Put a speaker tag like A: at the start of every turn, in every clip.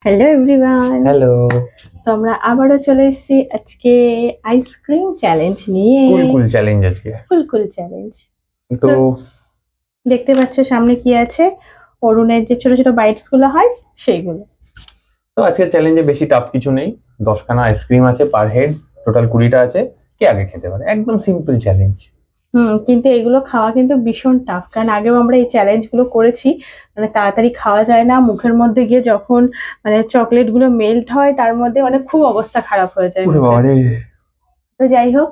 A: Hello everyone.
B: Hello.
A: তো আমরা আবারও চলে এসেছি আজকে আইসক্রিম চ্যালেঞ্জ নিয়ে।
B: কুল চ্যালেঞ্জ আজকে।
A: কুল চ্যালেঞ্জ।
B: তো
A: দেখতে পাচ্ছ সামনে কি আছে, অরুণের যে ছোট ছোট বাইটস গুলো হয় সেইগুলো।
B: তো আজকের চ্যালেঞ্জে বেশি টাফ কিছু নেই, 10খানা আইসক্রিম আছে পার হেড, টোটাল 20টা আছে, কে আগে খেতে পারে, একদম সিম্পল চ্যালেঞ্জ।
A: কিন্তু এগুলো খাওয়া কিন্তু ভীষণ টাফ, কারণ আগেও আমরা এই চ্যালেঞ্জ গুলো করেছি। মানে তাড়াতাড়ি খাওয়া যায় না, মুখের মধ্যে গিয়ে যখন মানে চকলেট গুলো মেল্ট হয় তার মধ্যে মানে খুব অবস্থা খারাপ হয়ে যায়। তো যাই হোক,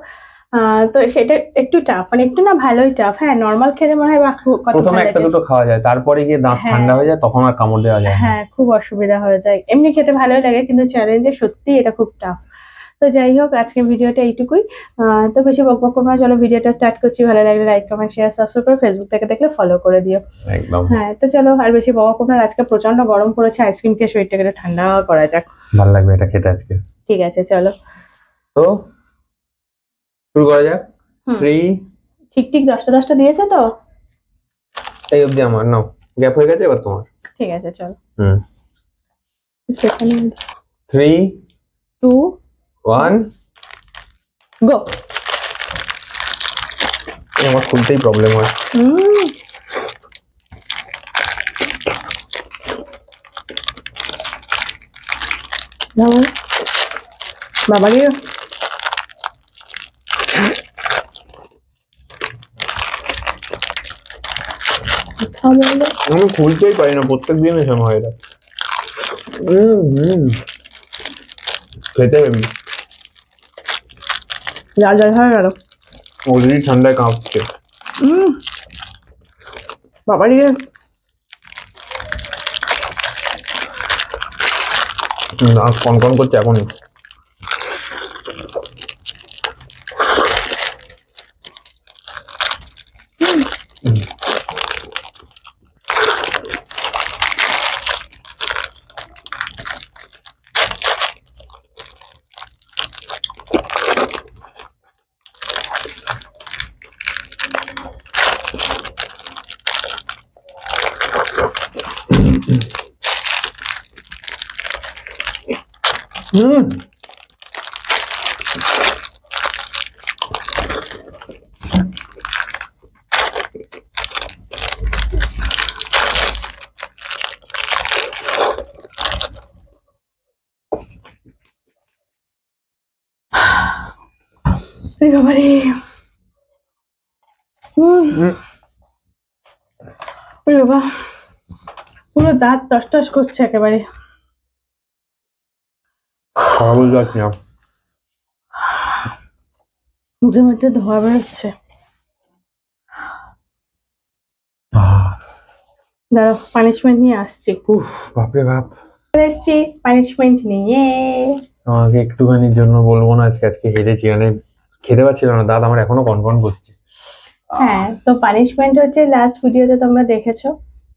A: তো সেটা একটু টাফ, মানে একটু না ভালোই টাফ। হ্যাঁ, নর্মাল খেলে মনে হয় কত
B: প্রথমে একটা দুটো খাওয়া যায়, তারপরে গিয়ে দাঁত ঠান্ডা হয়ে যায়, তখন আর কামড় দেওয়া যায় না।
A: হ্যাঁ, খুব অসুবিধা হয়ে যায়। এমনি খেতে ভালোই লাগে, কিন্তু চ্যালেঞ্জে সত্যি এটা খুব টাফ। তো যাই হোক, আজকে ভিডিওটা এইটুকুই। তো বেশি বকবক করবো না, চলো ভিডিওটা স্টার্ট করছি। ভালো লাগলে লাইক কমেন্ট শেয়ার সাবস্ক্রাইব করে, ফেসবুক থেকে দেখলে ফলো করে দিও।
B: একদম।
A: হ্যাঁ, তো চলো আর বেশি বকবক করবো না, আজকে প্রচন্ড গরম পড়েছে, আইসক্রিম খেয়ে শরীরটাকে ঠান্ডা করা যাক।
B: ভালো লাগবে এটা খেতে আজকে।
A: ঠিক আছে চলো,
B: তো শুরু করা যাক। 3
A: ঠিক 10টা দিয়েছে তো?
B: এই অবধি আমার নাও, গ্যাপ হয়ে গেছে, এবার তোমার।
A: ঠিক আছে চলো।
B: 3
A: 2
B: 1
A: গো।
B: আমার খুলতেই প্রবলেম হয়।
A: বাবা রে,
B: আমি খুলতেই পারি না, প্রত্যেক দিন এসব হয় এটা। খেতে হেবি,
A: জল জল হয়ে গেল।
B: অলরেডি ঠান্ডায় কাঁপছে।
A: বাবা রে,
B: কনকন করছে এখনই।
A: বাবা রে, বাবা পুরো দাঁত টস করছে একেবারে। মুখের মধ্যে ধোয়া বেরোচ্ছে। দাঁড়াও, পানিশমেন্ট নিয়ে আসছি।
B: বাপরে বাপ,
A: এসছি পানিশমেন্ট নিয়ে।
B: আমাকে একটুখানির জন্য বলবো না, আজকে হেরেছি, মানে খেতে পারছিলাম না, দাঁত আমার এখনো কনকন করছে।
A: হ্যাঁ, তো পানিশমেন্ট হচ্ছে লাস্ট ভিডিওতে তোমরা দেখেছো,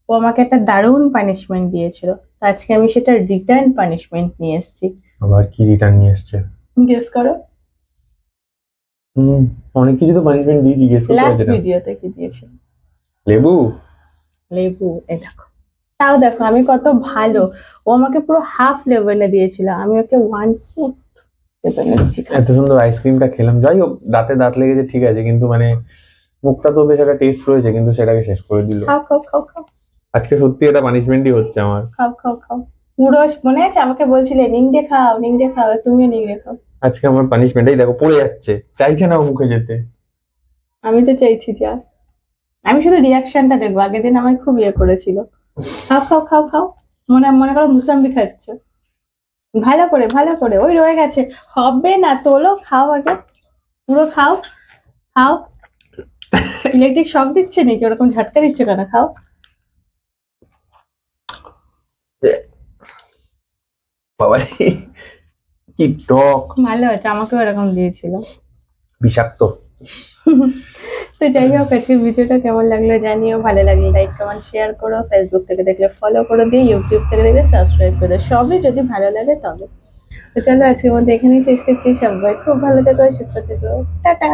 A: ও আমাকে একটা দারুণ পানিশমেন্ট দিয়েছিল। তো আজকে আমি সেটা রিটার্ন পানিশমেন্ট নিয়ে এসেছি।
B: আবার কি রিটার্ন নিয়ে এসছে?
A: গেস করো।
B: অনেক কিছু তো পানিশমেন্ট দিয়েছি, গেস করতে
A: লাস্ট ভিডিওতে কি দিয়েছি?
B: লেবু।
A: লেবু, এই দেখো। তাও দেখো আমি কত ভালো, ও আমাকে পুরো হাফ লেভেলে দিয়েছিল, আমি ওকে 1/4 লেভেলে দিয়েছি।
B: এত সুন্দর আইসক্রিমটা খেলাম, যাই হোক দাঁতে দাঁত লেগেছে ঠিক আছে, কিন্তু মানে মুখটা তো বেশ একটা টেস্ট রয়েছে, কিন্তু সেটাকে শেষ করে দিল।
A: খাও খাও খাও খাও।
B: আজকে সত্যি এটা পানিশমেন্টই হচ্ছে আমার।
A: খাও খাও খাও। পুরো মনে আছে আমাকে বলছিলে নিংড়ে খাও, তুমিও নিংড়ে খাও।
B: আজকে আমার পানিশমেন্ট, এই দেখো পড়ে যাচ্ছে, চাইছে না মুখে যেতে।
A: আমি তো চাইছি যা, আমি শুধু রিয়াকশনটা দেখবো। আগের দিন আমায় খুব ইয়ে করেছিল। খাও খাও খাও খাও, মনে করো মুসাম্বি খাচ্ছ। ভালো করে ওই রয়ে গেছে, হবে না, তোলো খাও আগে, পুরো খাও খাও। ইলেকট্রিক শক দিচ্ছে নাকি, ওরকম ঝটকা দিচ্ছে কেন? খাও।
B: বাবা কি টক।
A: ভালো আছে, আমাকেও এরকম দিয়েছিল,
B: বিষাক্ত।
A: তো যাই হোক, আজকের ভিডিওটা কেমন লাগলো জানিও। ভালো লাগলে লাইক কমেন্ট শেয়ার করো, ফেসবুক থেকে দেখলে ফলো করে দিও, ইউটিউব থেকে দেখলে সাবস্ক্রাইব করে দিও, সবই যদি ভালো লাগে তবে। তো চলো আজকের মধ্যে এখানেই শেষ করছি। সবাই খুব ভালো থেকো, সুস্থ থেকো, টাটা।